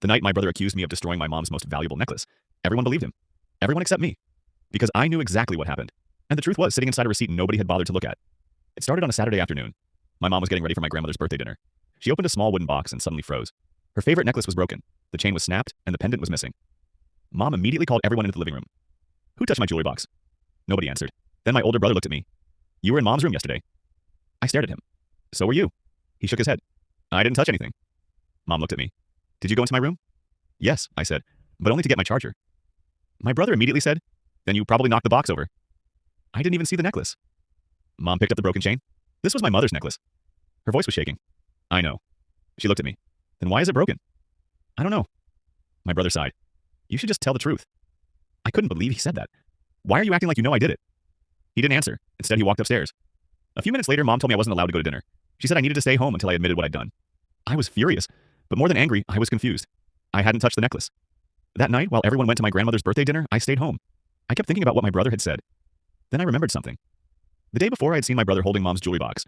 The night my brother accused me of destroying my mom's most valuable necklace, everyone believed him. Everyone except me. Because I knew exactly what happened. And the truth was sitting inside a receipt nobody had bothered to look at. It started on a Saturday afternoon. My mom was getting ready for my grandmother's birthday dinner. She opened a small wooden box and suddenly froze. Her favorite necklace was broken, the chain was snapped, and the pendant was missing. Mom immediately called everyone into the living room. Who touched my jewelry box? Nobody answered. Then my older brother looked at me. You were in Mom's room yesterday. I stared at him. So were you. He shook his head. I didn't touch anything. Mom looked at me. Did you go into my room? Yes, I said, but only to get my charger. My brother immediately said, then you probably knocked the box over. I didn't even see the necklace. Mom picked up the broken chain. This was my mother's necklace. Her voice was shaking. I know. She looked at me. Then why is it broken? I don't know. My brother sighed. You should just tell the truth. I couldn't believe he said that. Why are you acting like you know I did it? He didn't answer. Instead, he walked upstairs. A few minutes later, Mom told me I wasn't allowed to go to dinner. She said I needed to stay home until I admitted what I'd done. I was furious, but more than angry, I was confused. I hadn't touched the necklace. That night, while everyone went to my grandmother's birthday dinner, I stayed home. I kept thinking about what my brother had said. Then I remembered something. The day before, I had seen my brother holding Mom's jewelry box.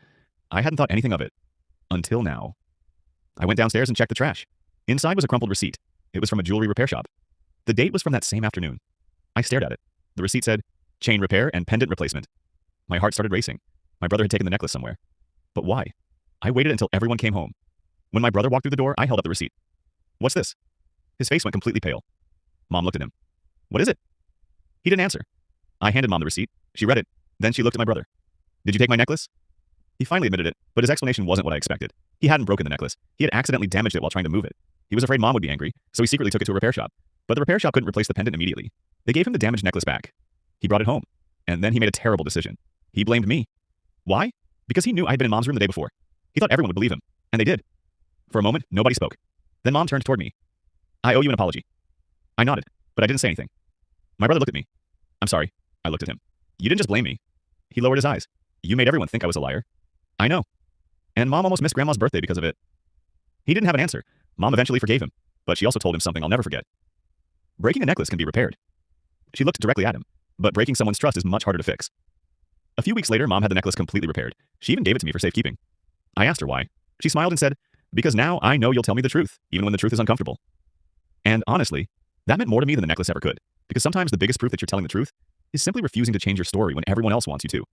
I hadn't thought anything of it. Until now. I went downstairs and checked the trash. Inside was a crumpled receipt. It was from a jewelry repair shop. The date was from that same afternoon. I stared at it. The receipt said, chain repair and pendant replacement. My heart started racing. My brother had taken the necklace somewhere. But why? I waited until everyone came home. When my brother walked through the door, I held up the receipt. What's this? His face went completely pale. Mom looked at him. What is it? He didn't answer. I handed Mom the receipt. She read it. Then she looked at my brother. Did you take my necklace? He finally admitted it, but his explanation wasn't what I expected. He hadn't broken the necklace. He had accidentally damaged it while trying to move it. He was afraid Mom would be angry, so he secretly took it to a repair shop. But the repair shop couldn't replace the pendant immediately. They gave him the damaged necklace back. He brought it home. And then he made a terrible decision. He blamed me. Why? Because he knew I had been in Mom's room the day before. He thought everyone would believe him. And they did. For a moment, nobody spoke. Then Mom turned toward me. I owe you an apology. I nodded, but I didn't say anything. My brother looked at me. I'm sorry. I looked at him. You didn't just blame me. He lowered his eyes. You made everyone think I was a liar. I know. And Mom almost missed Grandma's birthday because of it. He didn't have an answer. Mom eventually forgave him, but she also told him something I'll never forget. Breaking a necklace can be repaired. She looked directly at him, but breaking someone's trust is much harder to fix. A few weeks later, Mom had the necklace completely repaired. She even gave it to me for safekeeping. I asked her why. She smiled and said, because now I know you'll tell me the truth, even when the truth is uncomfortable. And honestly, that meant more to me than the necklace ever could, because sometimes the biggest proof that you're telling the truth is simply refusing to change your story when everyone else wants you to.